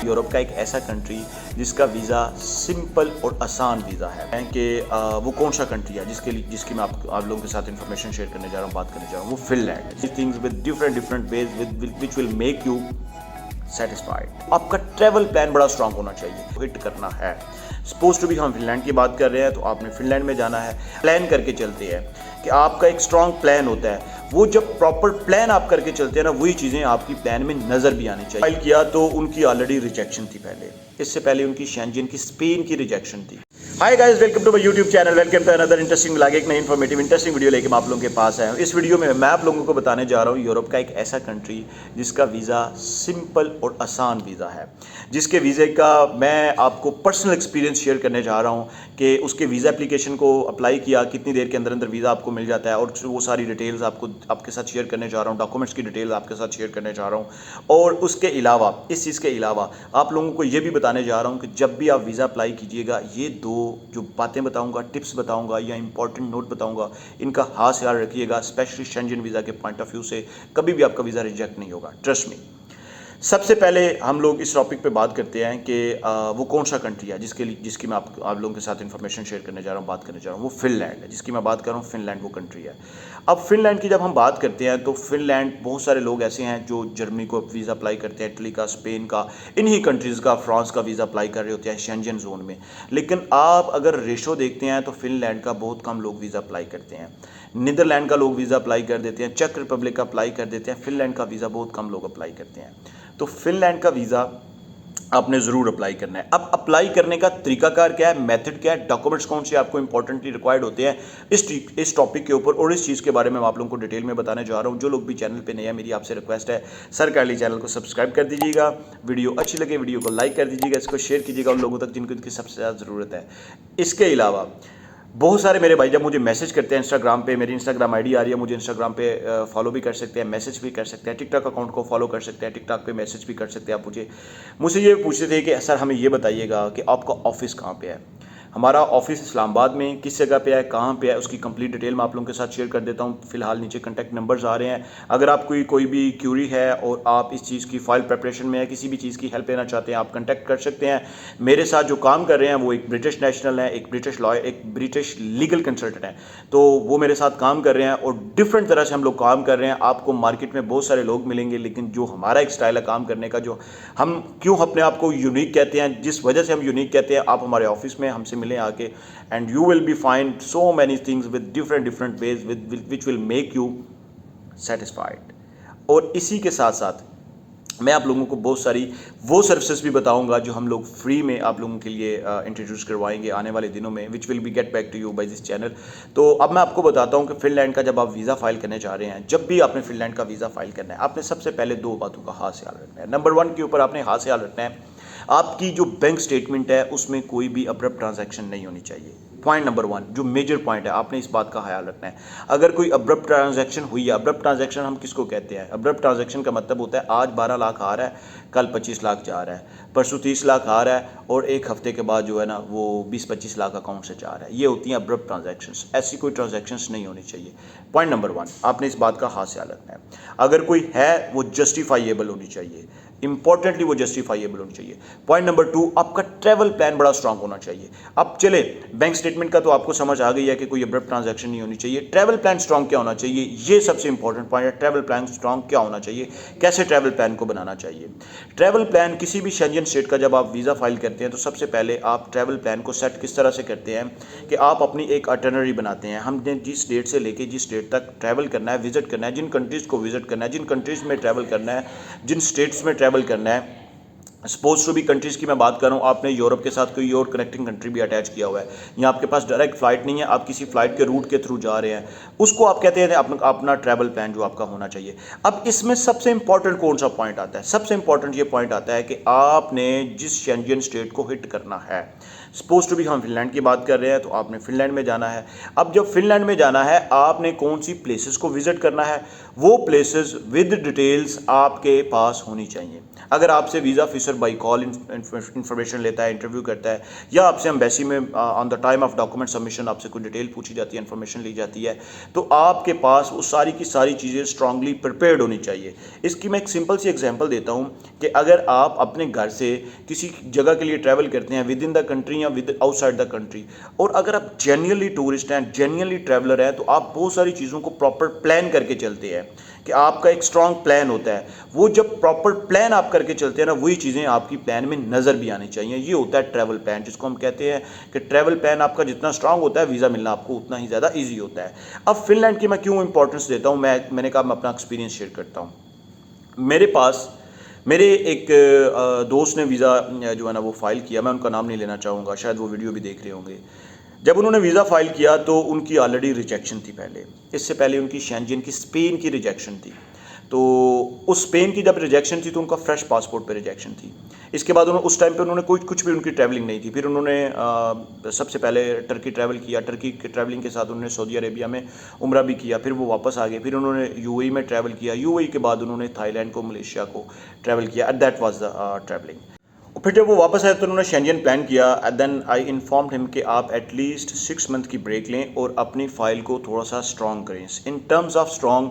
Europe का एक ऐसा कंट्री जिसका वीज़ा सिंपल और आसान वीज़ा है कि वो कौन सा कंट्री है जिसकी मैं आप लोगों के साथ इन्फॉर्मेशन शेयर करने जा रहा हूँ, बात करने जा रहा हूँ, वो फिनलैंड है। Things with different ways which will make you satisfied. आपका ट्रैवल प्लान बड़ा स्ट्रांग होना चाहिए, हिट करना है। सपोज टू भी हम फिनलैंड की बात कर रहे हैं तो आपने फिनलैंड में जाना है, प्लान करके चलते हैं कि आपका एक स्ट्रांग प्लान होता है। वो जब प्रॉपर प्लान आप करके चलते हैं ना, वही चीज़ें आपकी प्लान में नज़र भी आनी चाहिए। फाइल किया तो उनकी ऑलरेडी रिजेक्शन थी पहले, इससे पहले उनकी शेंजन की स्पेन की रिजेक्शन थी। Hi guys, welcome to my YouTube channel. Welcome to another interesting like एक नई इन्फॉर्मेटिव इंटरेस्टिंग वीडियो लेके मैं आप लोगों के पास आया हूँ। इस वीडियो में मैं आप लोगों को बताने जा रहा हूँ यूरोप का एक ऐसा कंट्री जिसका वीज़ा सिंपल और आसान वीज़ा है, जिसके वीज़े का मैं आपको पर्सनल एक्सपीरियंस शेयर करने जा रहा हूँ कि उसके वीज़ा एप्लीकेशन को अप्लाई किया, कितनी देर के अंदर अंदर वीज़ा आपको मिल जाता है, और वो सारी डिटेल्स आपके साथ शेयर करने जा रहा हूँ। डॉक्यूमेंट्स की डिटेल्स आपके साथ शेयर करने जा रहा हूँ। और उसके अलावा, इस चीज़ के अलावा आप लोगों को ये भी बताने जा रहा हूँ कि जब भी आप वीज़ा अप्लाई कीजिएगा, ये दो जो बातें बताऊंगा, टिप्स बताऊंगा या इंपॉर्टेंट नोट बताऊंगा, इनका खास ख्याल रखिएगा। स्पेशली शेंजन वीज़ा के पॉइंट ऑफ व्यू से कभी भी आपका वीज़ा रिजेक्ट नहीं होगा, ट्रस्ट मी। सबसे पहले हम लोग इस टॉपिक पे बात करते हैं कि वो कौन सा कंट्री है जिसकी मैं आप लोगों के साथ इन्फॉर्मेशन शेयर करने जा रहा हूँ, बात करने जा रहा हूँ। वो फिनलैंड है, जिसकी मैं बात कर रहा हूँ। फिनलैंड वो कंट्री है। अब फिनलैंड की जब हम बात करते हैं तो फिनलैंड, बहुत सारे लोग ऐसे हैं जो जर्मनी को वीज़ा अप्लाई करते हैं, इटली का, स्पेन का, इन्हीं कंट्रीज़ का, फ्रांस का वीज़ा अप्लाई कर रहे होते हैं शेंजन जोन में। लेकिन आप अगर रेशो देखते हैं तो फिनलैंड का बहुत कम लोग वीज़ा अप्लाई करते हैं। नीदरलैंड का लोग वीज़ा अप्लाई कर देते हैं, चेक रिपब्लिक का अप्लाई कर देते हैं। फिनलैंड का वीज़ा बहुत कम लोग अप्लाई करते हैं। तो फिनलैंड का वीज़ा आपने ज़रूर अप्लाई करना है। अब अप्लाई करने का तरीकाकार क्या है, मेथड क्या है, डॉक्यूमेंट्स कौन से आपको इंपॉर्टेंटली रिक्वायर्ड होते हैं, इस टॉपिक के ऊपर और इस चीज़ के बारे में मैं आप लोगों को डिटेल में बताने जा रहा हूं। जो लोग भी चैनल पे नए हैं, मेरी आपसे रिक्वेस्ट है, सर काइंडली चैनल को सब्सक्राइब कर दीजिएगा। वीडियो अच्छी लगे वीडियो को लाइक कर दीजिएगा, इसको शेयर कीजिएगा उन लोगों तक जिनको इनकी सबसे ज़्यादा ज़रूरत है। इसके अलावा बहुत सारे मेरे भाई जब मुझे मैसेज करते हैं इंस्टाग्राम पे, मेरी इंस्टाग्राम आईडी आ रही है, मुझे इंस्टाग्राम पे फॉलो भी कर सकते हैं, मैसेज भी कर सकते हैं, टिकटॉक अकाउंट को फॉलो कर सकते हैं, टिकटॉक पे मैसेज भी कर सकते हैं। आप मुझसे ये पूछते थे कि सर हमें ये बताइएगा कि आपका ऑफिस कहाँ पे है। हमारा ऑफिस इस्लामाबाद में, किस जगह पे है, कहाँ पे है, उसकी कंप्लीट डिटेल मैं आप लोगों के साथ शेयर कर देता हूँ। फिलहाल नीचे कॉन्टैक्ट नंबर्स आ रहे हैं। अगर आपको कोई भी क्यूरी है और आप इस चीज़ की फाइल प्रिपरेशन में है, किसी भी चीज़ की हेल्प लेना चाहते हैं, आप कॉन्टैक्ट कर सकते हैं। मेरे साथ जो काम कर रहे हैं वो एक ब्रिटिश नेशनल है, एक ब्रिटिश लॉयर, एक ब्रिटिश लीगल कंसल्टेंट है, तो वो मेरे साथ काम कर रहे हैं और डिफरेंट तरह से हम लोग काम कर रहे हैं। आपको मार्केट में बहुत सारे लोग मिलेंगे, लेकिन जो हमारा एक स्टाइल है काम करने का, जो हम क्यों अपने आप को यूनिक कहते हैं, जिस वजह से हम यूनिक कहते हैं, आप हमारे ऑफिस में हमसे मिलें आके, and you will be find so many things with different ways which will make you satisfied। और इसी के साथ साथ मैं आप लोगों को बहुत सारी वो सर्विसेज भी बताऊंगा जो हम लोग फ्री में आप लोगों के लिए इंट्रोड्यूस करवाएंगे आने वाले दिनों में, which will be get back to you by this channel. तो अब मैं आपको बताता हूं कि फिनलैंड का जब आप वीज़ा फाइल करने जा रहे हैं, जब भी आपने फिनलैंड का वीज़ा फाइल करना है, आपने सबसे पहले दो बातों का खास ख्याल रखना है। नंबर 1 के ऊपर आपने खास ख्याल रखना है, आपकी जो बैंक स्टेटमेंट है उसमें कोई भी अब्रप्ट ट्रांजैक्शन नहीं होनी चाहिए। पॉइंट नंबर 1 जो मेजर पॉइंट है, आपने इस बात का ख्याल रखना है। अगर कोई अब्रप्ट ट्रांजैक्शन हुई है, अब्रप्ट ट्रांजैक्शन हम किसको कहते हैं, अब्रप्ट ट्रांजैक्शन का मतलब होता है आज 12 लाख आ रहा है, कल 25 लाख जा रहा है, परसों 30 लाख आ रहा है और एक हफ्ते के बाद जो है ना वो 20-25 लाख अकाउंट से जा रहा है। ये होती हैं अब्रप्ट ट्रांजैक्शंस। ऐसी कोई ट्रांजैक्शंस नहीं होनी चाहिए। पॉइंट नंबर 1 आपने इस बात का खास ख्याल रखना है। अगर कोई है वो जस्टिफाइएबल होनी चाहिए, इंपॉर्टेंटली वो जस्टिफाइएबल होनी चाहिए। पॉइंट नंबर 2 आपका ट्रैवल प्लान बड़ा स्ट्रांग होना चाहिए। अब चले, बैंक स्टेटमेंट का तो आपको समझ आ गई है कि कोई अब्रप्ट ट्रांजैक्शन नहीं होनी चाहिए। ट्रैवल प्लान स्ट्रांग क्या होना चाहिए, ये सबसे इंपॉर्टेंट पॉइंट है। ट्रैवल प्लान स्ट्रांग क्या होना चाहिए, कैसे ट्रैवल प्लान को बनाना चाहिए। ट्रैवल प्लान किसी भी शेंजन स्टेट का जब आप वीज़ा फाइल करते हैं तो सबसे पहले आप ट्रैवल प्लान को सेट किस तरह से करते हैं कि आप अपनी एक अटनरी बनाते हैं। हमने जिस डेट से लेके जिस डेट तक ट्रैवल करना है, विजिट करना है, जिन कंट्रीज़ को विजिट करना है, जिन कंट्रीज़ में ट्रैवल करना है, जिन स्टेट्स में ट्रैवल करना है, सपोज टू भी कंट्रीज़ की मैं बात कर रहा हूँ, आपने यूरोप के साथ कोई और कनेक्टिंग कंट्री भी अटैच किया हुआ है, या आपके पास डायरेक्ट फ्लाइट नहीं है, आप किसी फ्लाइट के रूट के थ्रू जा रहे हैं, उसको आप कहते हैं अपना ट्रैवल प्लान जो आपका होना चाहिए। अब इसमें सबसे इंपॉर्टेंट कौन सा पॉइंट आता है, सबसे इंपॉर्टेंट ये पॉइंट आता है कि आपने जिस शेंजन स्टेट को हिट करना है, सपोज टू भी हम फिनलैंड की बात कर रहे हैं तो आपने फिनलैंड में जाना है। अब जब फिनलैंड में जाना है आपने कौन सी प्लेसेस को विजिट करना है, वो प्लेसेस विद डिटेल्स आपके पास होनी चाहिए। अगर आपसे visa officer by call information लेता है, इंटरव्यू करता है, या आपसे एम्बेसी में on the time of document submission आपसे कोई डिटेल पूछी जाती है, इन्फॉर्मेशन ली जाती है, तो आपके पास वो सारी की सारी चीज़ें स्ट्रांगली प्रिपेयर्ड होनी चाहिए। इसकी मैं एक सिंपल सी एग्जांपल देता हूँ कि अगर आप अपने घर से किसी जगह के लिए ट्रैवल करते हैं विद इन द कंट्री या विद आउटसाइड द कंट्री, और अगर आप जेन्युइनली टूरिस्ट हैं, जेन्युइनली ट्रैवलर हैं, तो आप बहुत सारी चीज़ों को प्रॉपर प्लान करके चलते हैं कि आपका एक स्ट्रांग प्लान होता है। वो जब प्रॉपर प्लान आप करके चलते हैं ना, वही चीज़ें आपकी प्लान में नज़र भी आनी चाहिए। ये होता है ट्रैवल प्लान, जिसको हम कहते हैं कि ट्रैवल प्लान आपका जितना स्ट्रांग होता है, वीज़ा मिलना आपको उतना ही ज़्यादा ईजी होता है। अब फिनलैंड की मैं क्यों इंपॉर्टेंस देता हूँ, मैंने कहा मैं अपना एक्सपीरियंस शेयर करता हूँ। मेरे एक दोस्त ने वीज़ा जो है ना वो फ़ाइल किया, मैं उनका नाम नहीं लेना चाहूँगा, शायद वो वीडियो भी देख रहे होंगे। जब उन्होंने वीज़ा फ़ाइल किया तो उनकी ऑलरेडी रिजेक्शन थी पहले, इससे पहले उनकी शेंजन की स्पेन की रिजेक्शन थी। तो उस स्पेन की जब रिजेक्शन थी तो उनका फ्रेश पासपोर्ट पे रिजेक्शन थी। इसके बाद उस टाइम पे उन्होंने कुछ भी उनकी ट्रैवलिंग नहीं थी। फिर उन्होंने सबसे पहले टर्की ट्रैवल किया, टर्की के ट्रैवलिंग के साथ उन्होंने सऊदी अरेबिया में उम्रा भी किया, फिर वो वापस आ गए। फिर उन्होंने यूएई में ट्रैवल किया, यूएई के बाद उन्होंने थाईलैंड को, मलेशिया को ट्रैवल किया। At that was the travelling. फिर जब वो वापस आए तो उन्होंने शेंजन प्लान किया। And then I informed him कि आप एटलीस्ट 6 मंथ की ब्रेक लें और अपनी फ़ाइल को थोड़ा सा स्ट्रॉन्ग करें। इन टर्म्स ऑफ स्ट्रॉन्ग,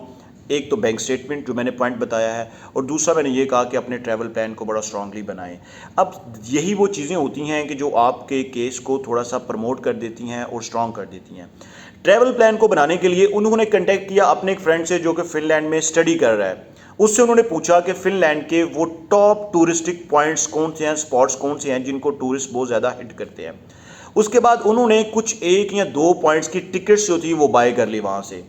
एक तो बैंक स्टेटमेंट जो मैंने पॉइंट बताया है, और दूसरा मैंने ये कहा कि अपने ट्रैवल प्लान को बड़ा स्ट्रांगली बनाएं। अब यही वो चीज़ें होती हैं कि जो आपके केस को थोड़ा सा प्रमोट कर देती हैं और स्ट्रांग कर देती हैं। ट्रैवल प्लान को बनाने के लिए उन्होंने कांटेक्ट किया अपने एक फ्रेंड से जो कि फिनलैंड में स्टडी कर रहा है। उससे उन्होंने पूछा कि फिनलैंड के वो टॉप टूरिस्टिक पॉइंट्स कौन से हैं, स्पॉट्स कौन से हैं जिनको टूरिस्ट बहुत ज़्यादा हिट करते हैं। उसके बाद उन्होंने कुछ 1 या 2 पॉइंट्स की टिकट्स जो थी वो बाय कर ली वहाँ से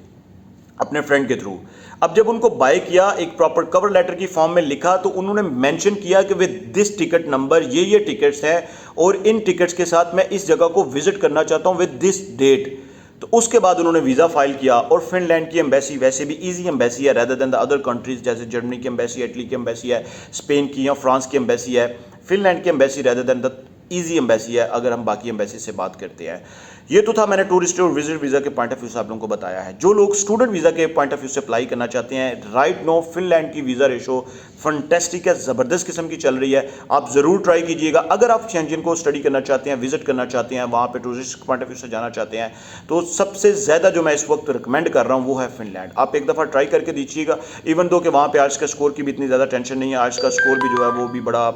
अपने फ्रेंड के थ्रू। अब जब उनको बाय किया, एक प्रॉपर कवर लेटर की फॉर्म में लिखा, तो उन्होंने मेंशन किया कि विद दिस टिकट नंबर ये टिकट्स हैं और इन टिकट्स के साथ मैं इस जगह को विजिट करना चाहता हूँ विद दिस डेट। तो उसके बाद उन्होंने वीज़ा फाइल किया, और फिनलैंड की एम्बेसी वैसे भी इजी एम्बेसी है rather than the other countries, जैसे जर्मनी की एम्बेसी है, इटली की एम्बेसी है, स्पेन की या फ्रांस की एम्बेसी है। फिनलैंड की embassy rather than the easy embassy है अगर हम बाकी एम्बेसी से बात करते हैं। ये तो था मैंने टूरिस्ट और विजिट वीज़ा के पॉइंट ऑफ व्यू से आप लोगों को बताया है। जो लोग स्टूडेंट वीज़ा के पॉइंट ऑफ व्यू से अप्लाई करना चाहते हैं, राइट नो फिनलैंड की वीज़ा रेशो फंटेस्टिक है, ज़बरदस्त किस्म की चल रही है। आप ज़रूर ट्राई कीजिएगा। अगर आप शेंजन को स्टडी करना चाहते हैं, विजिट करना चाहते हैं, वहाँ पे टूरिस्ट पॉइंट ऑफ व्यू से जाना चाहते हैं, तो सबसे ज़्यादा जो मैं इस वक्त रिकमेंड कर रहा हूँ वो है फिनलैंड। आप एक दफ़ा ट्राई करके दीजिएगा। इवन दो कि वहाँ पे आज का स्कोर की भी इतनी ज़्यादा टेंशन नहीं है। आज का स्कोर भी जो है वो भी बड़ा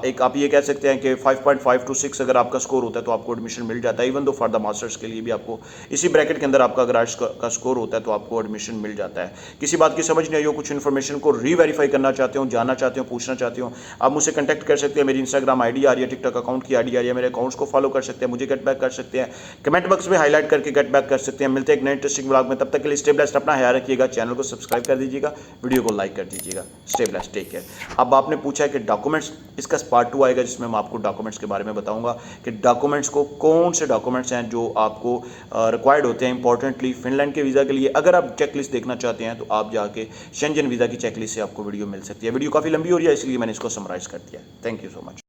एक आप ये कह सकते हैं कि 5.5 to 6 अगर आपका स्कोर होता है तो आपको एडमिशन मिल जाता है। Even though for the masters के लिए भी आपको इसी ब्रैकेट के अंदर आपका अगर आज का स्कोर होता है तो आपको एडमिशन मिल जाता है। किसी बात की समझ नहीं आई हो, कुछ इन्फॉर्मेशन को रीवेरीफाई करना चाहते हो, जानना चाहते हो, पूछना चाहते हो, आप मुझसे कंटेक्ट कर सकते हैं। मेरी इंस्टाग्राम आईडी आ रही है, टिकटॉक अकाउंट की आईडी आ रही है, मेरे अकाउंट्स को फॉलो कर सकते हैं, मुझे गेट बैक कर सकते हैं, कमेंट बॉक्स में हाईलाइट करके गेट बैक कर सकते हैं। मिलते हैं एक नए इंटरेस्टिंग ब्लॉग में, तब तक के लिए स्टे ब्लेस्ड, अपना ख्याल रखिएगा, चैनल को सब्सक्राइब कर दीजिएगा, वीडियो को लाइक कर दीजिएगा। Stay blessed, take care. अब आपने पूछा है कि डॉक्यूमेंट्स, इसका पार्ट 2 आएगा जिसमें मैं आपको डॉक्यूमेंट्स के बारे में बताऊंगा कि डॉक्यूमेंट्स को कौन से डॉक्यूमेंट्स हैं जो आपको रिक्वायर्ड होते हैं इंपॉर्टेंटली फिनलैंड के वीज़ा के लिए। अगर आप चेकलिस्ट देखना चाहते हैं तो आप जाके शेंजन वीज़ा की चेकलिस्ट से आपको वीडियो मिल सकती है। वीडियो काफ़ी लंबी हो रही है इसलिए मैंने इसको समराइज़ कर दिया। Thank you so much.